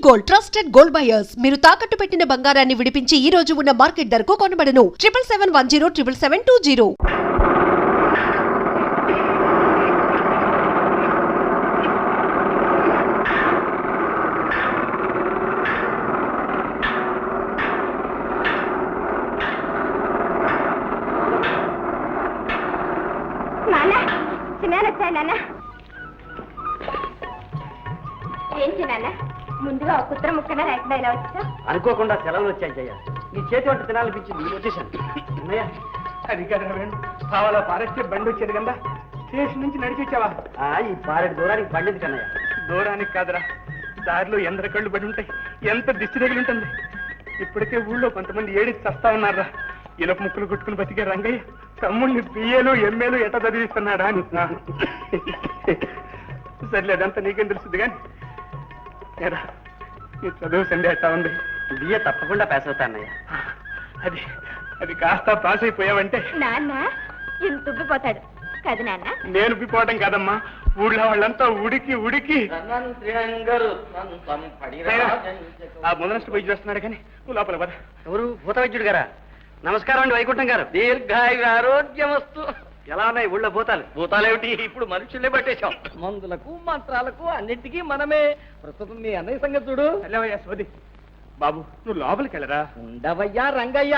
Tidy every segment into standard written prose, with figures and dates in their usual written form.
Gold trusted gold buyers మీరు తాకట్టు పెట్టిన బంగారాన్ని విడిపించి ఈ రోజు ఉన్న మార్కెట్ ధరకు కొనబడను 7771077720. ముందుగా ఒక కుత్ర ముక్కన లేకుండా ఇలా వచ్చా అనుకోకుండా సెలవులు వచ్చాయి జయ. నీ చేతి వంట తినాలనిపించింది వచ్చేసాను. అన్నయ్య అది కదా వేణు, కావాలా పారెట్టే బండి వచ్చేది కదా, స్టేషన్ నుంచి నడిచి వచ్చావా? ఈ పారెడు దూరానికి పండింది కన్నయ్య. దూరానికి కాదురా, దారిలో ఎందర కళ్ళు పడి ఉంటాయి, ఎంత దిష్టి తగిలి ఉంటుంది. ఇప్పటికే ఊళ్ళో కొంతమంది ఏడిచి చస్తా ఉన్నారా. ఇనప ముక్కలు కొట్టుకుని బతికే రంగయ్య తమ్ముడిని బిఏలు ఎంఏలు ఎట చదివిస్తున్నాడా అని. సర్లే, అదంతా నీకేం తెలుస్తుంది కానీ ఏరా నీ చదువు సండే ఎట్టా ఉంది? బిఏ తప్పకుండా పాస్ అవుతా అన్నయ్య. అది అది కాస్త పాస్ అయిపోయావంటే నాన్న ఇంత ఉబ్బిపోతాడు కదా నాన్న. నేను ఉబ్బిపోవడం కాదమ్మా, ఊళ్ళో వాళ్ళంతా ఉడికి ఉడికి. ఆ మొదలస్ట్ పోయి చేస్తున్నాడు కానీ నువ్వు లోపల పద. ఎవరు? భూత వైద్యుడు గారా? నమస్కారం అండి వైకుంఠం గారు. దీర్ఘాయు ఆరోగ్యమస్తు. ఎలా ఉన్నాయి ఊళ్ళో భూతాలు? భూతాలేమిటి, ఇప్పుడు మనుషులే పట్టేశాం. మందులకు మంత్రాలకు అన్నింటికీ మనమే. ప్రస్తుతం మీ అన్నయ్య సంగతి చూడు. వెళ్ళవయ్యా సోది. బాబు నువ్వు లోపలికి వెళ్ళరా. ఉండవయ్యా రంగయ్య.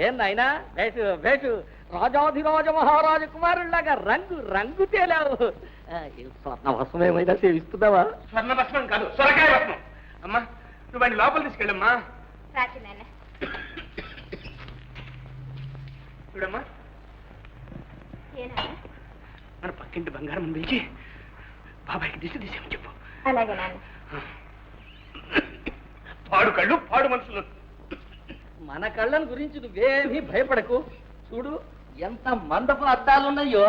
ఏం నాయనా, వేటు వేటు రాజాధిరాజ మహారాజ కుమారుల్లాగా రంగు రంగు తేలావు. స్వర్ణ వస్త్రం ఏమైనా సేవిస్తున్నావా? స్వర్ణ భస్మం కాదు, సొరకాయ భస్మం. అమ్మా నువ్వు వాడిని లోపల తీసుకెళ్ళమ్మా. రాజు నాన్న చూడమ్మా, ఏనా మన పక్కింటి బంగారం పిలిచి బాబాయ్కి దిశ తీసేమని చెప్పు. అలాగే నాన్న. పాడు కళ్ళు పాడు మనుషులు. మన కళ్ళను గురించి నువ్వేమీ భయపడకు. చూడు ఎంత మందపు అద్దాలున్నాయో,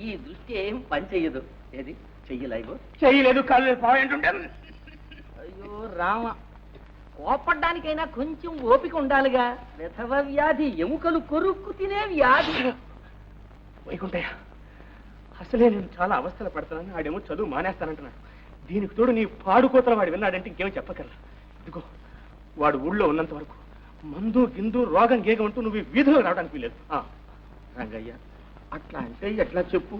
ఈ దృష్టి ఏం పని చెయ్యదు. ఏది చెయ్యలేవు? చేయలేదు, కాళ్ళు పాయింటుంటే. అయ్యో రామ, కోపడ్డానికైనా కొంచెం ఓపిక ఉండాలిగా. విధవ వ్యాధి, ఎముకలు కొరుక్కు తినే వ్యాధి. వైకుంఠయ్య, అసలే నేను చాలా అవస్థలు పడుతున్నాను. ఆడేమో చదువు మానేస్తానంటున్నాడు. దీనికి తోడు నీ పాడుకోతల వాడు విన్నాడంటే ఇంకేమో చెప్పగలరా. ఇదిగో వాడు ఊళ్ళో ఉన్నంత వరకు మందు గిందు రోగం గేగం అంటూ నువ్వు వీధిలో రావడానికి వీలేదు. రంగయ్య అట్లా అంటే ఎట్లా చెప్పు.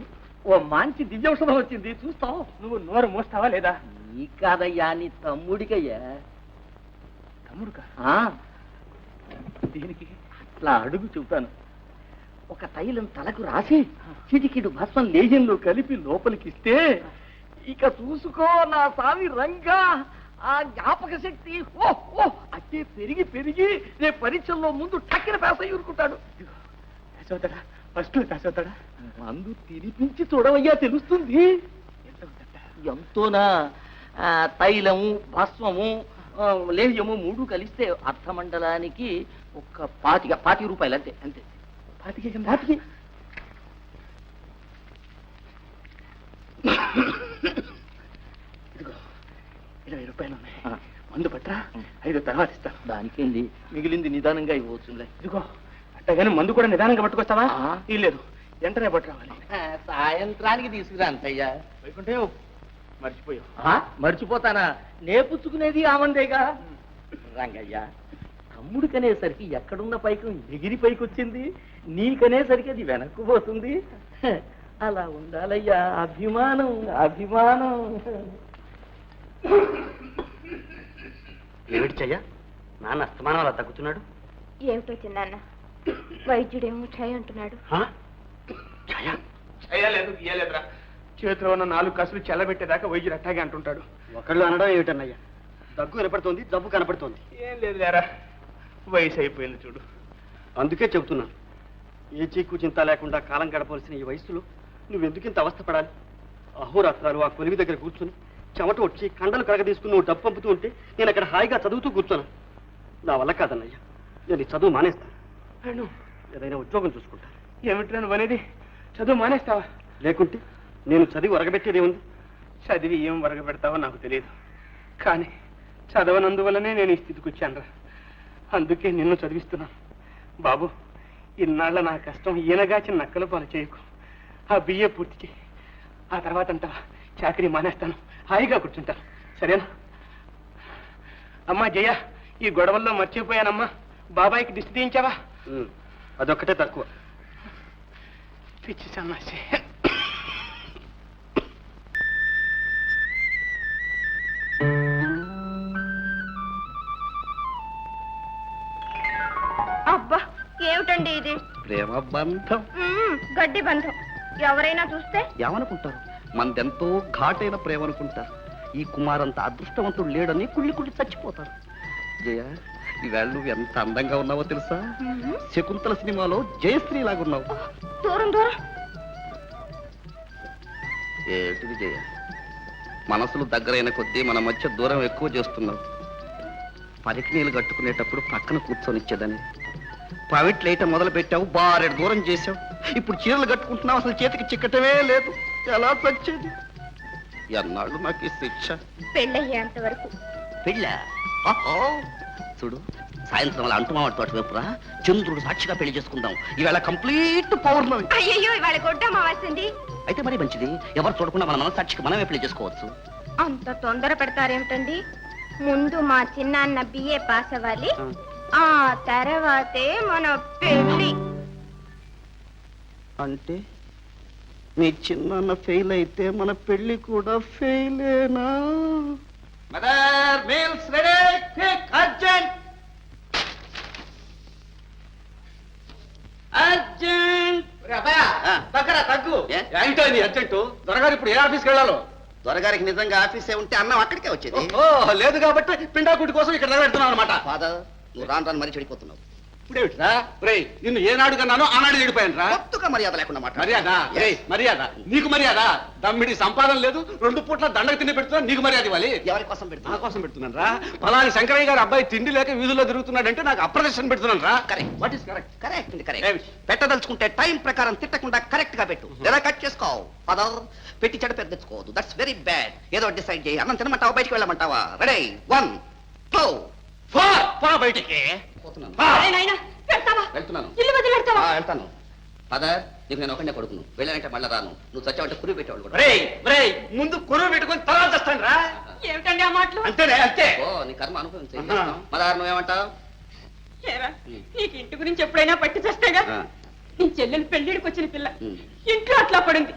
ఓ మంచి దివ్యౌషధం వచ్చింది, చూస్తావు. నువ్వు నోరు మోస్తావా లేదా? నీ కాదయ్యా, నీ తమ్ముడికయ్యా. తమ్ముడుకా? దీనికి అట్లా అడుగు చెబుతాను. ఒక తైలం తలకు రాసి చిటికిడు భస్మం లేజంలో కలిపి లోపలికిస్తే ఇక చూసుకో నా స్వామి రంగా, ఆ జ్ఞాపక శక్తి అట్టే పెరిగి పెరిగి రేపు పరీక్షల్లో ముందు టక్కిన పేస ఊరుకుంటాడు. ఫస్ట్ కాసవుతాడా? మందు తినిపించి చూడవయ్యా, తెలుస్తుంది. ఎంతోనా? తైలము భస్మము లేహ్యము మూడు కలిస్తే అర్థమండలానికి ఒక 40 రూపాయలు అంతే. అంతే 40. ఇదిగో 20 రూపాయలు ఉన్నాయి. మందు పట్రా, 5 తర్వాత ఇస్తాను. దానికేంది, మిగిలింది నిదానంగా ఇవ్వచ్చులే. ఇదిగో అట్టగానే మందు కూడా నిదానంగా పట్టుకొస్తావా? లేదు, వెంటనే పట్టురావాలి. సాయంత్రానికి తీసుకురా అంతయ్యా. వైకుంఠే మర్చిపోయావు. మర్చిపోతానా? నేపుచ్చుకునేది ఆమందేగా. రంగయ్య, తమ్ముడికనేసరికి ఎక్కడున్న పైకం ఎగిరి పైకొచ్చింది, నీకనేసరికి అది వెనక్కు పోతుంది. అలా ఉండాలయ్యా, అభిమానం అభిమానం. ఏమిటి చెయ్య, నాన్న అస్తమానం అలా తగ్గుతున్నాడు? ఏమిటో చిన్నాన్న, వైద్యుడేమో ఛాయ్ అంటున్నాడు. చేయలేదు గీయలేదురా, చేతిలో ఉన్న 4 కసులు చెల్లబెట్టేదాకా వైద్యుడు అట్టాగే అంటుంటాడు. ఒకళ్ళు అనడం ఏమిటన్నయ్యా? దగ్గు కనపడుతోంది, జబ్బు కనపడుతోంది. ఏం లేదు లేరా, వయసు అయిపోయింది చూడు. అందుకే చెబుతున్నాను, ఏ చీకు చింత లేకుండా కాలం గడపవలసిన ఈ వయసులో నువ్వెందుకింత అవస్థపడాలి? అహోరాత్రాలు ఆ కొలివి దగ్గర కూర్చుని చెమట వచ్చి కండలు కరగ తీసుకుని నువ్వు డబ్బు పంపుతూ ఉంటే నేను అక్కడ హాయిగా చదువుతూ కూర్చోను. నా వల్ల కాదన్నయ్యా, నేను చదువు మానేస్తాను. ఏదైనా ఉద్యోగం చూసుకుంటాను. ఏమిటి నువ్వు అనేది? చదువు మానేస్తావా? లేకుంటే నేను చదివి వరగబెట్టేదేముంది? చదివి ఏం వరగబెడతావో నాకు తెలియదు, కానీ చదవనందువల్లనే నేను ఈ స్థితికి వచ్చానురా. అందుకే నిన్ను చదివిస్తున్నాను. బాబు, ఇన్నాళ్ళ నా కష్టం ఈయనగాచి నక్కల పాలు చేయకు. ఆ బిఏ పూర్తి చేయి, ఆ తర్వాత అంటావా చాకరీ మానేస్తాను, హాయిగా కూర్చుంటాను. సరేనా? అమ్మా జయ, ఈ గొడవల్లో మర్చిపోయానమ్మా. బాబాయ్కి దిష్టి తీయించావా? అదొక్కటే తక్కువ. పిచ్చి సన్నాసి. అబ్బా ఏమిటండి ఇది? ప్రేమ బంధం. గడ్డి బంధం. ఎవరైనా చూస్తే ఏమనుకుంటారు? మందెంతో ఘాటైన ప్రేమ అనుకుంటారు. ఈ కుమారంత అదృష్టవంతుడు లేడని కుళ్ళి కుళ్ళి చచ్చిపోతారు. జయ, ఈవేళ నువ్వు ఎంత అందంగా ఉన్నావో తెలుసా? శకుంతల సినిమాలో జయశ్రీ లాగున్నావు. దూరం దూరం. ఏంటిది జయ, మనసులు దగ్గరైన కొద్దీ మన మధ్య దూరం ఎక్కువ చేస్తున్నావు. పరికి నీళ్ళు కట్టుకునేటప్పుడు పక్కన కూర్చొనిచ్చేదని ప్రైవేట్ లైట్ మొదలు పెట్టావు, బారెడు దూరం చేసావు. ఇప్పుడు చీరలు కట్టుకుంటున్నావు, అసలు చేతికి చిక్కటమే లేదు. ఎలా చచ్చేది? ఎన్నాళ్ళు నాకు ఈ శిక్ష? పెళ్ళయ్యేంత వరకు. పెళ్ళ? చూడు, సాయంత్రం అలా అంటుమావాడి తోట వైపురా చంద్రుడు సాక్షిగా పెళ్లి చేసుకుందాం. ఈవేళ కంప్లీట్ పౌర్ణమి. అయ్యయ్యో, ఇవాళ గొడ్డమ్మవాల్సింది. అయితే మరీ మంచిది. ఎవరు చూడకుండా మన మనసాక్షికి మనమే పెళ్లి చేసుకోవచ్చు. అంత తొందర పెడతారేమిటండి? ముందు మా చిన్నాన్న బిఏ పాస్ అవ్వాలి, ఆ తర్వాతే మన పెళ్లి. అంటే మీ చిన్న ఫెయిల్ అయితే మన పెళ్లి కూడా ఫెయిలేనా? Mother, meals ready, quick, urgent urgent. తగ్గు. ఏంటో ఇది అర్జెంటు? దొరగారు ఇప్పుడు ఏ ఆఫీస్కి వెళ్ళాలో? దొరగారికి నిజంగా ఆఫీసే ఉంటే అన్నం అక్కడికే వచ్చేది. లేదు కాబట్టి పిండాకుటి కోసం ఇక్కడ నిలబెడుతున్నావు అనమాట. ఫాదర్, నువ్వు రాను రాను మరీ చెడిపోతున్నావు. ఇప్పుడేమిట్రా రేయ్, నిన్ను ఏనాడు కన్నానో ఆనాడు చెడిపోయాను రా. కొత్తగా మర్యాద లేకుండా మాట. మర్యాద? రేయ్, మర్యాద నీకు మర్యాద? దమ్మిడి సంపాదన లేదు, 2 పూట్ల దండకు తిండి పెడుతున్నా, నీకు మర్యాద ఇవ్వాలి. ఎవరి కోసం నా పెడుతున్నా? కోసం పెడుతున్నాను రా. పలాని శంకరయ్య గారు అబ్బాయి తిండి లేక వీధుల్లో తిరుగుతున్నాడంటే నాకు అప్రదర్శన పెడుతున్నాను రా. Correct. What is correct? Correct అండి, ఏమి? కరెక్ట్. పెట్టదలుచుకుంటే టైం ప్రకారం తిట్టకుండా కరెక్ట్ గా పెట్టు, లేదా కట్ చేసుకోవు. ఫాదర్, పెట్టి చెడ పెద్ద తెచ్చుకోవద్దు. That's very bad. ఏదో డిసైడ్ చేయి. అన్నం తినమంటావా, బయటికి వెళ్ళమంటావా? రెడీ, 1 2 పో బయటికి. పోతున్నాను. వెళ్తావా? ఇల్లు వదిలి పెడతావా? వెళ్తాను. ఫాదర్, నీకు నేను ఒకనే కొడుకును. వెళ్ళానంటే మళ్ళీ రాను. నువ్వు చచ్చావంటే కురి పెట్టేవాళ్ళు కూడా. రేయ్, ముందు కొరువు పెట్టుకొని తర్వాత వస్తాను రా. ఏమిటండి ఆ మాటలు? అంతేనే, అంతే. ఓ, నీ కర్మ అనుభవించే. మదార్, నువ్వేమంటావు? నీకు ఇంటి గురించి ఎప్పుడైనా పట్టి చేస్తేగా. నీ చెల్లెలు పెళ్లిడికి వచ్చిన పిల్ల ఇంట్లో అట్లా పడింది.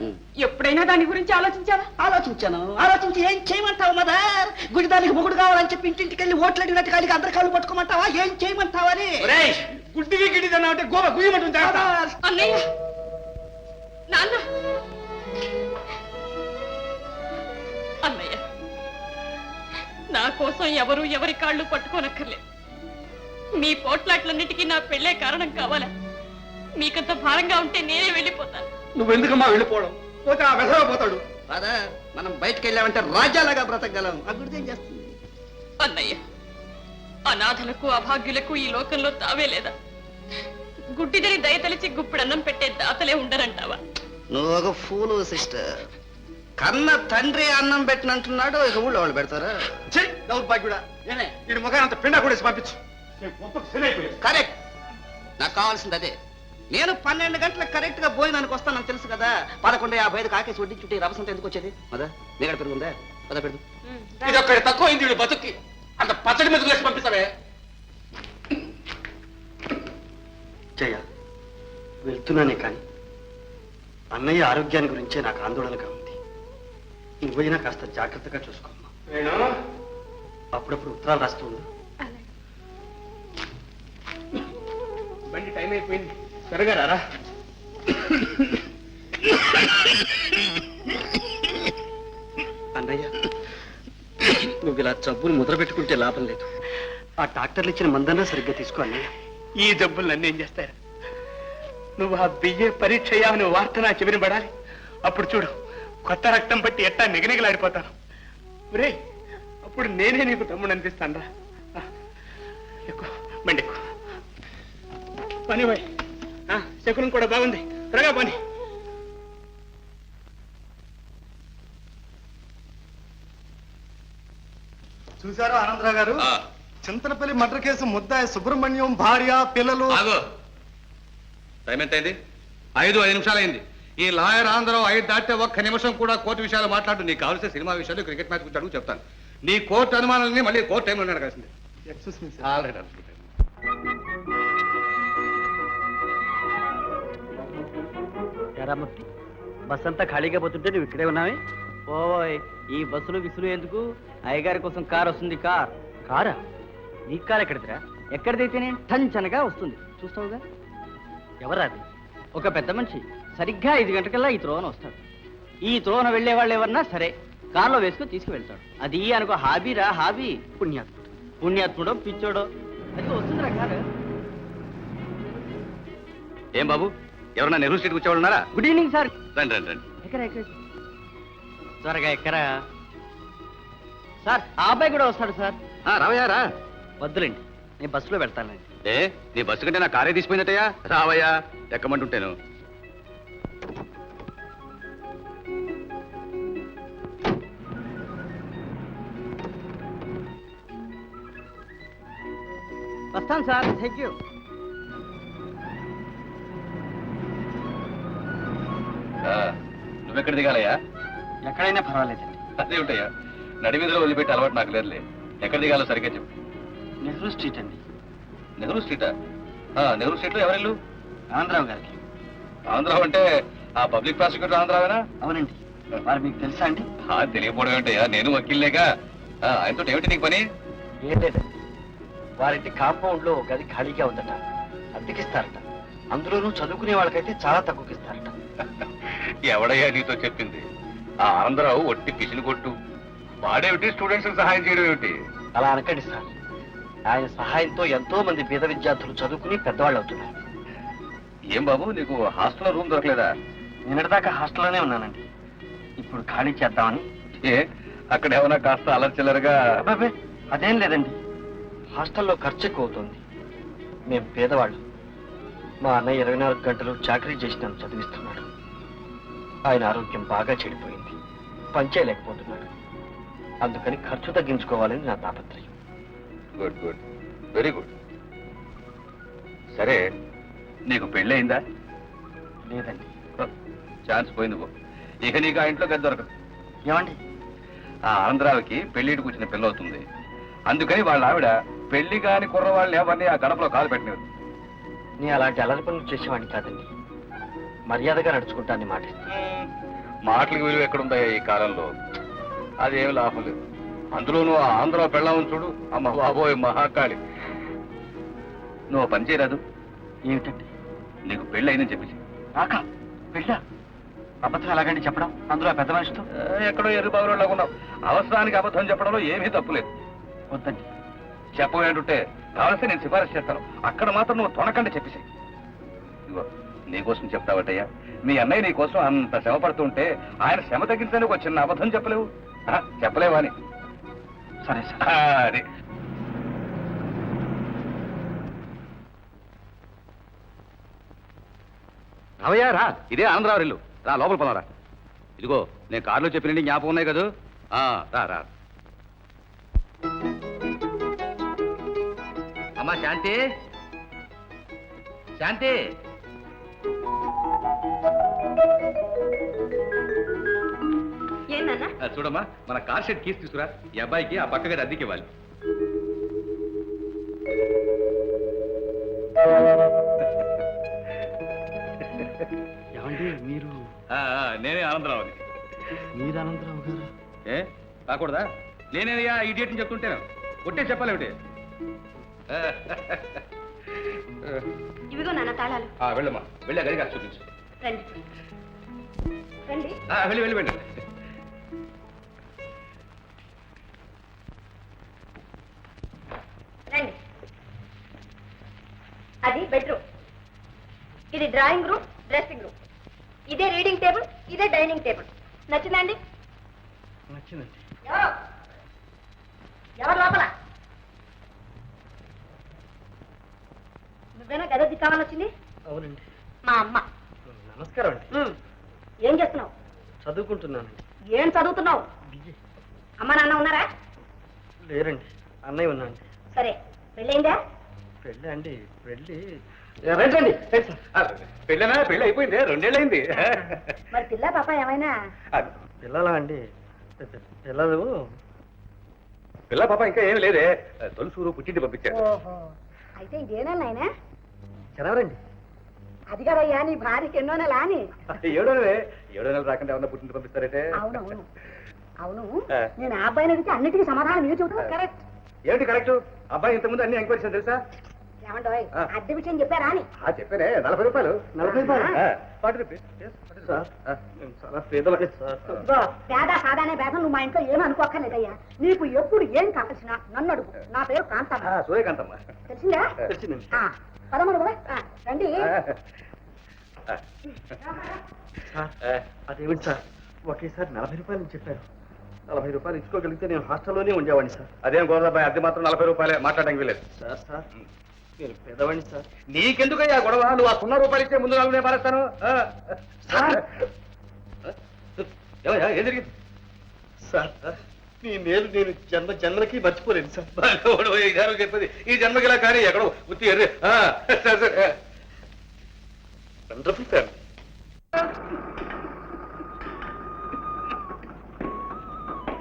ఎప్పుడైనా దాని గురించి ఆలోచించావా? ఆలోచించి ఏం చేయమంటావు మదర్? గుడిదానికి మొగుడు కావాలని చెప్పి ఇంటింటికి వెళ్ళి ఓట్లు అడిగినట్టు కాడికి అందరి కాళ్ళు పట్టుకోమంటావా? ఏం చేయమంటావని? గుడ్డివి గిడ్డిదన్నా అంటే గోవ గుయ్యమంటుంది. అన్నయ్య, నాన్న, అన్నయ్య, నా కోసం ఎవరు ఎవరి కాళ్ళు పట్టుకోనక్కర్లేదు. మీ పోట్లాట్లన్నిటికీ నా పెళ్ళే కారణం కావాలా? మీకంత భారంగా ఉంటే నేనే వెళ్ళిపోతాను. నువ్వెందుకమ్మా వెళ్ళిపోవడం? పోతే ఆ వెధవ పోతాడు. ఫాదర్, మనం బయటకు వెళ్ళామంటే రాజ్యాలాగా బ్రతకగలం. ఆ గుడిది ఏం చేస్తుంది? అన్నయ్య, అనాథలకు అభాగ్యులకు ఈ లోకంలో తావే లేదా? గుడ్డిదని దయతలిచి గుప్పిడన్నం పెట్టే దాతలే ఉండరంటావా? నువ్వు ఒక ఫూలు సిస్టర్. కన్న తండ్రి అన్నం పెట్టినంటున్నాడు, ఇక ఊళ్ళో వాళ్ళు పెడతారా? దౌర్భాగ్యుడా, వీడి ముఖాన్ని అంత పిండా కూడా పంపించు. కరెక్ట్. నాకు కావాల్సింది అదే. నేను 12 గంటలకు కరెక్ట్ గా భోజనానికి వస్తానని తెలుసు కదా. 11:55 ఆకేసి వడ్డించుంటే రవసంత ఎందుకు వచ్చేది? మదా, నీగడ పెరుగుందా? పద పెరుగు. ఇది ఒక్కడి తక్కువ అయింది వీడి బతుక్కి. అంత పచ్చడి మెతుకు వేసి పంపిస్తావే. జయ, వెళ్తున్నానే కానీ అన్నయ్య ఆరోగ్యాన్ని గురించే నాకు ఆందోళనగా ఉంది. నువ్వైనా కాస్త జాగ్రత్తగా చూసుకోమ్మా. అప్పుడప్పుడు ఉత్తరాలు రాస్తూ ఉండు. బండి టైం అయిపోయింది, త్వరగా రారా. అన్నయ్య, నువ్వు ఇలా జబ్బులు ముద్ర పెట్టుకుంటే లాభం లేదు. ఆ డాక్టర్లు ఇచ్చిన మందన్నా సరిగ్గా తీసుకో అన్నయ్య. ఈ జబ్బులు నన్ను ఏం చేస్తారా? నువ్వు ఆ బియ్యే పరీక్ష అయ్యావని వార్త నా చెవిని పడాలి. అప్పుడు చూడు, కొత్త రక్తం పట్టి ఎట్టా నిగనిగలాడిపోతాను. రే, అప్పుడు నేనే నీకు తమ్ముడు అనిపిస్తాను రా. ఎక్కువ బండి ఎక్కువ పని పోయి. శకునం కూడా బాగుంది, త్వరగా పని. చూసారా ఆనందరావు గారు, చింతలపల్లి మర్డర్ కేసు ముద్దాయి సుబ్రహ్మణ్యం భార్య పిల్లలు. టైం ఎంత అయింది? 5 నిమిషాలు అయింది. ఈ లాయర్ ఆంధ్రరావు 5 దాటితే ఒక్క నిమిషం కూడా కోర్టు విషయాలు మాట్లాడు. నీకు కావాల్సిన సినిమా విషయాలు, క్రికెట్ మ్యాచ్ గురించి అడుగు చెప్తాను. నీ కోర్టు అనుమానాలని మళ్ళీ కోర్టు టైంలో అడగాల్సిందే. Excuse me sir. ఆల్రెడీ అనుకుంటాను. ఎరామూర్తి, బస్ అంతా ఖాళీగా పోతుంటే నువ్వు ఇక్కడే ఉన్నావే? ఓయ్, ఈ బస్సులు విసులు ఎందుకు? అయ్యగారి కోసం కార్ వస్తుంది. కారా? నీ కార్ ఎక్కడిదిరా? ఎక్కడిదైతేనే టంచనగా వస్తుంది, చూస్తావుగా. ఎవరాది? ఒక పెద్ద మనిషి సరిగ్గా 5 గంటకల్లా ఈ త్రోవన వస్తాడు. ఈ త్రోవన వెళ్లే వాళ్ళు ఎవరన్నా సరే కారులో వేసుకుని తీసుకువెళ్తాడు. అది అనుకో హాబీరా, హాబీ. పుణ్యాత్ముడో పిచ్చోడో అది వస్తుందిరా కారు. ఏం బాబు, ఎవరన్నా నెహ్రూ స్ట్రీట్ వచ్చేవాళ్ళు ఉన్నారా? Good evening sir. రండి రండి రండి. ఎక్కరా త్వరగా ఎక్కరా సార్. ఆ అబ్బాయి కూడా వస్తాడు సార్. రావయ్యా రా. వద్దులేండి, నేను బస్సులో పెడతానండి. ఏ, నీ బస్సు కంటే నా కారే తీసిపోయిందటయ్యా. రావయ్యా, ఎక్కమంటుంటేను. వస్తాను సార్. Thank you. నువ్వెక్కడ దిగాలయ్యా? ఎక్కడైనా పర్వాలేదండి. అదేమిటయ్యా, నడివీధిలో వదిలిపెట్టి అలవాటు నాకు లేదులే. ఎక్కడ దిగాలో సరిగ్గా చెప్పు. నెహ్రూ స్ట్రీట్ అండి. నెహ్రూ స్ట్రీటా? నెహ్రూ స్ట్రీట్లో ఎవరెళ్ళు? ఆంధ్రావు గారికి. ఆంధ్రావు అంటే ఆ పబ్లిక్ ప్రాసిక్యూటర్ ఆంధ్రావేనా? అవునండి. వారు మీకు తెలుసా అండి? తెలియకపోవడం ఏంటయ్యా, నేను వకీల్లేగా. ఆయనతో ఏమిటి నీకు పని? ఏం లేదండి, వారింటి కాంపౌండ్ లో గది ఖాళీగా ఉందట, అద్దెకిస్తారట. అందులోనూ చదువుకునే వాళ్ళకైతే చాలా తక్కువకిస్తారట. ఎవడయ్యా నీతో చెప్పింది? ఆ ఆంధ్రావు ఒట్టి పిసిని కొట్టు. వాడేమిటి స్టూడెంట్స్ సహాయం చేయడం ఏమిటి? అలా అనకండి సార్. ఆయన సహాయంతో ఎంతో మంది పేద విద్యార్థులు చదువుకుని పెద్దవాళ్ళు అవుతున్నారు. ఏం బాబు, నీకు హాస్టల్లో రూమ్ దొరకలేదా? నిన్నటిదాకా హాస్టల్లోనే ఉన్నానండి. ఇప్పుడు ఖాళీ చేద్దామని. ఏ, అక్కడ ఏమైనా కాస్త అలర్చిల్లరుగా? అబ్బాబే, అదేం లేదండి. హాస్టల్లో ఖర్చు ఎక్కువ అవుతుంది. మేము పేదవాళ్ళు. మా అన్నయ్య 24 గంటలు చాకరీ చేసి నన్ను చదివిస్తున్నాడు. ఆయన ఆరోగ్యం బాగా చెడిపోయింది, పనిచేయలేకపోతున్నాడు. అందుకని ఖర్చు తగ్గించుకోవాలని నా తాపత్రయం. Good good, very good. సరే, నీకు పెళ్ళి అయిందా? లేదండి. ఛాన్స్ పోయింది పో. ఇక నీకు ఆ ఇంట్లో గది దొరకదు. ఏమండి? ఆ ఆంధ్రావికి పెళ్లిటికి వచ్చిన పిల్ల అవుతుంది. అందుకని వాళ్ళ ఆవిడ పెళ్లి కాని కుర్రవాళ్ళని ఎవరిని ఆ గడపలో కాలు పెట్టినది. నీ అలాంటి అలరి పనులు చేసేవాడిని కాదండి. మర్యాదగా నడుచుకుంటానని మాటిస్తాను. మాటలకు విలువ ఎక్కడుందాయా ఈ కాలంలో? అదేమి లాభం లేదు. అందులోనూ ఆ ఆంధ్ర పెళ్ళామని చూడు, అమ్మ బాబోయ్ మహాకాళి. నువ్వు పని చేయరాదు? ఏమిటండి? నీకు పెళ్ళి అయిందని చెప్పేసి. నాకా పెళ్ళా? అబద్ధం ఎలాగండి చెప్పడం, అందులో పెద్ద మనిషితో? ఎక్కడో ఎరుబాబులో ఉన్నావు. అవసరానికి అబద్ధం చెప్పడంలో ఏమీ తప్పులేదు. వద్దండి. చెప్పవేంటుంటే కావలిస్తే నేను సిఫారసు చేస్తాను. అక్కడ మాత్రం నువ్వు తొనకండి చెప్పేసి. ఇదిగో, నీకోసం చెప్తావటయ్యా. మీ అన్నయ్య నీ కోసం అంత శ్రమ పడుతుంటే ఆయన శ్రమ తగ్గించడానికి ఒక చిన్న అబద్ధం చెప్పలేవు? చెప్పలేవా అని? సరే సార్. అది రావయ్యా రా. ఇదే ఆనందరావు ఇల్లు. రా లోపల పోదారా. ఇదిగో, నేను కారులో చెప్పినండి జ్ఞాపకం ఉన్నాయి కదా? రా రా. అమ్మా శాంతి, శాంతి. ఏనా చూడమ్మా, మన కార్ షెడ్ కీస్ తీసుకురా. ఈ అబ్బాయికి ఆ పక్క గది అద్దెకి ఇవ్వాలి. ఏమండి మీరు? నేనే ఆనందరావుని. మీరు అనంతరావు గారు? ఏ రాకూడదా? నేనేనయ్యా ఇడియట్ అని చెప్తుంటేను. ఒట్టే చెప్పాలేమిటి? ఇవిగో నాన్న తాళాలు. వెళ్ళమ్మా, వెళ్ళి ఆ గది కాదు చూపించు. రండి రండి. వెళ్ళి వెళ్ళి వెళ్ళి. రండి. అది బెడ్రూమ్, ఇది డ్రాయింగ్ రూమ్, డ్రెస్సింగ్ రూమ్. ఇదే రీడింగ్ టేబుల్, ఇదే డైనింగ్ టేబుల్. నచ్చిందండి? నచ్చిందండి. ఎవరు ఎవరు లోపల? నువ్వేనా గది కావాలని వచ్చింది? అవునండి. మా అమ్మ. నమస్కారం అండి. ఏం చేస్తున్నావు? చదువుకుంటున్నానండి. ఏం చదువుతున్నావు? బిఏ. అమ్మ నాన్న ఉన్నారా? లేరండి, అన్నయ్య ఉన్నాండి. సరే, పెళ్ళయిందా? పెళ్ళి అండి, పెళ్ళి రండి. పెళ్ళనా? పెళ్ళి అయిపోయింది, 2 ఏళ్ళైంది. మరి పిల్ల పాప ఏమైనా? పిల్లలా అండి? పిల్లలు పిల్ల పాప ఇంకా ఏమి లేదే, తొలుసూరు పుట్టింటి పంపించారు. ఓహో, అయితే ఇదేనా నాయనా? చదవరండి. అది కదయ్యా నీ భార్యకి ఎన్నో నెల అని. 7వ నెలే. 7వ నెల రాకుండా ఏమన్నా పుట్టింటి పంపిస్తారైతే? అవునవును అవును, నేను ఆ అబ్బాయిని అడిగితే అన్నిటికీ సమాధానం మీరు చెబుతున్నా కరెక్ట్. ఏమిటి కరెక్ట్? అబ్బాయి ఇంతకుముందు అన్ని ఎంక్వైరీ చేశాను తెలుసా? ఏమంటాయ్, అద్దె విషయం చెప్పారా అని? చెప్పానే, 40 రూపాయలు. 40 రూపాయలు? 40 రూపీస్. సార్ నేను చాలా పేదవాడి సార్. ఇదిగో, పేద సాదానే భేదం నువ్వు మా ఇంట్లో ఏమీ అనుకోక్కర్లేదయ్యా. నీకు ఎప్పుడు ఏం కావాల్సినా నన్ను అడుగు. నా పేరు కాంతమ్మ. సూర్యకాంతమ్మ. తెలిసిందా? తెలిసిందండి. పదమూడు రండి. సార్ అదేమిటి సార్, ఒకేసారి 40 రూపాయలు చెప్పారు. 40 రూపాయలు ఇచ్చుకోగలిగితే నేను హాస్టల్లోనే ఉండేవాడిని సార్. అదేం గోదాబాయ్, అద్దె మాత్రం 40 రూపాయలే, మాట్లాడడానికి వీలేదు. సార్ సార్ నేను పేదవాడిని సార్. నీకెందుకయ్యా గొడవ? నువ్వు ఆ 0 రూపాయలు ఇచ్చే ముందు 4 నేను మారేస్తాను. ఏమయ్యా, ఏం జరిగింది? సార్ మీ మేలు నేను జన్మలకి మర్చిపోలేను సార్. ఈ జన్మ చెప్పేది ఈ జన్మకి ఇలా కానీ ఎక్కడో ఉత్తి ఎర్రి. సరే సరే. Wonderful family.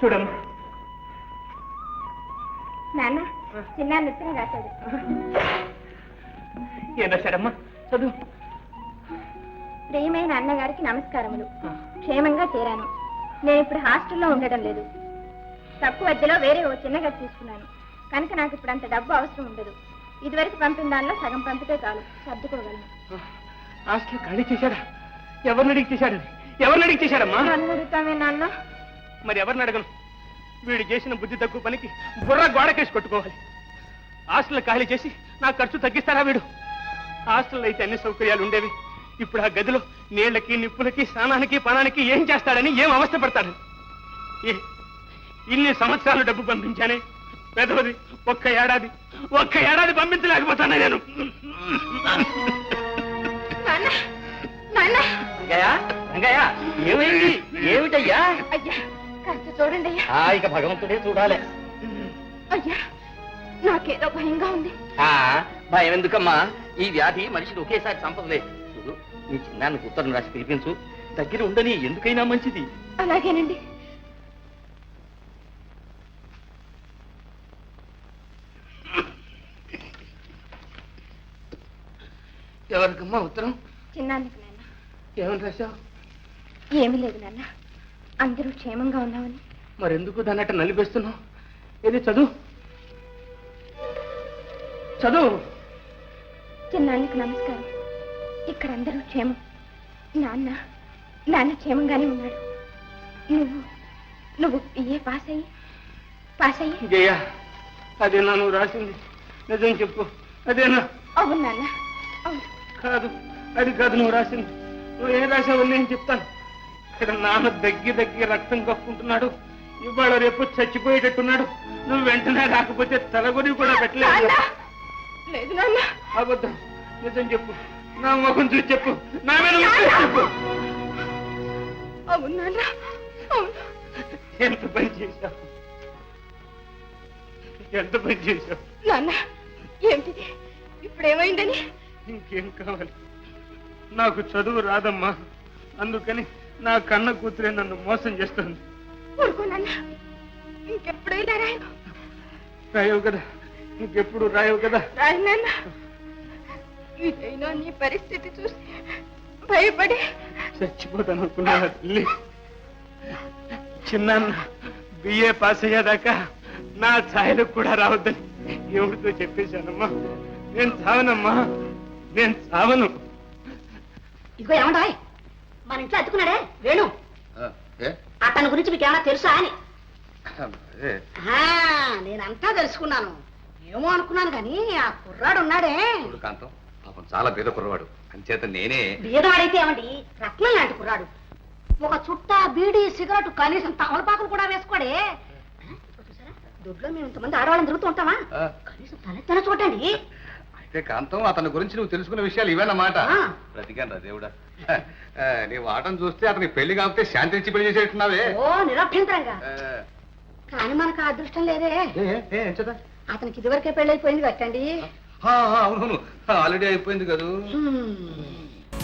చూడమ్మా, నాన్న చిన్నాన్న ఉత్తరం రాశాడు. ఏం రాశాడమ్మా? చదువు. ప్రియమైన అన్నగారికి నమస్కారములు. క్షేమంగా చేరాను. నేను ఇప్పుడు హాస్టల్లో ఉండడం లేదు. తక్కువ అద్దెలో వేరే ఓ చిన్న గది తీసుకున్నాను కనుక నాకు ఇప్పుడు అంత డబ్బు అవసరం ఉండదు. ఇదివరకు పంపిన దానిలో సగం పంపితే చాలు, సర్దుకోగలను. హాస్టల్ ఖాళీ చేశాడా? ఎవరిని అడిగి చేశాడు? ఎవరిని అడిగి చేశాడమ్మా? నన్ను అడుగుతామే నాన్న. మరి ఎవరిని అడగను? వీడు చేసిన బుద్ధి తక్కువ పనికి బుర్ర గోడకేసి కొట్టుకోవాలి. హాస్టల్ ఖాళీ చేసి నా ఖర్చు తగ్గిస్తారా వీడు? హాస్టల్లో అయితే అన్ని సౌకర్యాలు ఉండేవి. ఇప్పుడు ఆ గదిలో నీళ్లకి నిప్పులకి స్నానానికి పానానికి ఏం చేస్తాడని, ఏం అవస్థ పడతాడని. ఇన్ని సంవత్సరాలు డబ్బు పంపించానే, పెదవది ఒక్క ఏడాది పంపించలేకపోతానే నేను. ఏమైంది? ఏమిటయ్యా? అయ్యా కాస్త చూడండి అయ్యా. ఇక భగవంతుడే చూడాలి. అయ్యా నాకేదో భయంగా ఉంది. భయం ఎందుకమ్మా? ఈ వ్యాధి మనిషిని ఒకేసారి చంపదులే. చూడు, నీ చిన్నానికి ఉత్తరం రాసి పిలిపించు. దగ్గర ఉండని, ఎందుకైనా మంచిది. అలాగేనండి. ఎవరికమ్మా ఉత్తరం? చిన్నాన్నకు నాన్న. ఏమని రాశావు? ఏమీ లేదు నాన్న, అందరూ క్షేమంగా ఉన్నామని. మరెందుకు దాన్ని అట్ట నలిపేస్తున్నావు? ఏది చదువు చదువు. చిన్నాన్నకు నమస్కారం. ఇక్కడ అందరూ క్షేమం. నాన్న క్షేమంగానే ఉన్నాడు. నువ్వు ఏ పాస్ అయ్యి జయ, అదేనా నువ్వు రాసింది? నిజం చెప్పు, అదేనా? అవును నాన్న, అవును. కాదు, అది కాదు నువ్వు రాసింది. నువ్వు ఏం రాసావు నేను చెప్తాను. ఇక్కడ నాన్న దగ్గి రక్తం కప్పుకుంటున్నాడు. ఇవాళ రేపు చచ్చిపోయేటట్టున్నాడు. నువ్వు వెంటనే రాకపోతే తలగొని కూడా పెట్టలేదు. లేదు నాన్న. అబద్ధం. నిజం చెప్పు, నా ముఖం చూసి చెప్పు, నా మీద ముఖం చెప్పు. అవును నాన్న, అవును. ఎంత పని చేశావు, ఎంత పని చేశావు నాన్న. ఏమిటిది? ఇప్పుడేమైందని? ఇంకేం కావాలి? నాకు చదువు రాదమ్మా, అందుకని నా కన్న కూతురే నన్ను మోసం చేస్తుంది. ఊరుకో నాన్న, ఇంకెప్పుడైనా రాయను. రాయవు కదా, ఇంకెప్పుడు రాయవు కదా. రాయను నాన్న. ఇదైనా నీ పరిస్థితి చూసి భయపడి చచ్చిపోతాను అనుకున్నా తల్లి. చిన్నాన్న బిఏ పాస్ అయ్యేదాకా నా ఛాయలకు కూడా రావద్దని ఎవరితో చెప్పేశానమ్మా. నేను చావనమ్మా, నేను చావను. ఇదిగో ఏమంటాయ్, మన ఇంట్లో అతుకున్నాడే వేణు, అతని గురించి మీకు ఏమైనా తెలుసా అని? నేనంతా తెలుసుకున్నాను. ఏమో అనుకున్నాను కానీ ఆ కుర్రాడు ఉన్నాడే. కాంతం పాపం చాలా పేద కుర్రవాడు, అంచేత నేనే. బీదవాడైతే ఏమండి, రత్నం లాంటి కుర్రాడు. ఒక చుట్ట బీడీ సిగరెట్ కనీసం తమలపాకులు కూడా వేసుకోడే. చూసారా, దొడ్లో మేము ఇంతమంది ఆడవాళ్ళని తిరుగుతూ ఉంటామా? కనీసం తలెత్తన చూడండి. అయితే కాంతం, అతని గురించి నువ్వు తెలుసుకున్న విషయాలు ఇవేనమాట. బ్రతికాను రా దేవుడా. నీ వాటం చూస్తే అతని పెళ్లి కాకపోతే శాంతి ఇచ్చి పెళ్లి చేసేట్టున్నావే. ఓ నిరభ్యంతరంగా. కానీ మనకు ఆ అదృష్టం లేదే. అతనికి ఇదివరకే పెళ్ళైపోయింది కట్టండి. అవునవును, ఆల్రెడీ అయిపోయింది కదా.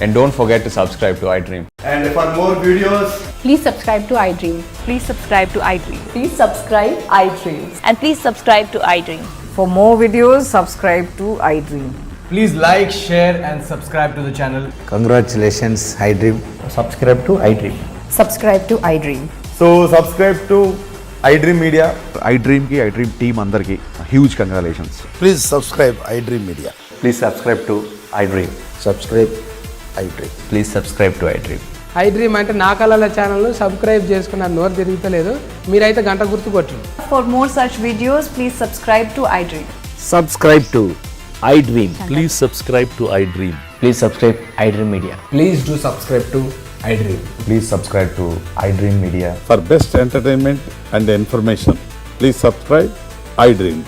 And don't forget to subscribe to iDream. And for more videos, Please subscribe to iDream. Please subscribe to iDream. Please subscribe iDream. And please subscribe to iDream. For more videos, subscribe to iDream. Please like, share, and subscribe to the channel. Congratulations, iDream. Subscribe to iDream. Subscribe to iDream. So subscribe to iDream Media. iDream ki iDream team andarki huge congratulations. Please subscribe iDream Media. Please subscribe to iDream. Subscribe iDream. Please subscribe to iDream. iDream అంటే నా కళల channel subscribe చేసుకున్న నోరు తిరుగుతలేదు మీరైతే గంట గుర్తు కొట్టండి. For more such videos, please subscribe to iDream. Subscribe to iDream. Please subscribe to iDream. Please subscribe iDream Media. Please do subscribe to iDream. Please subscribe to iDream Media. For best entertainment and information, please subscribe iDream.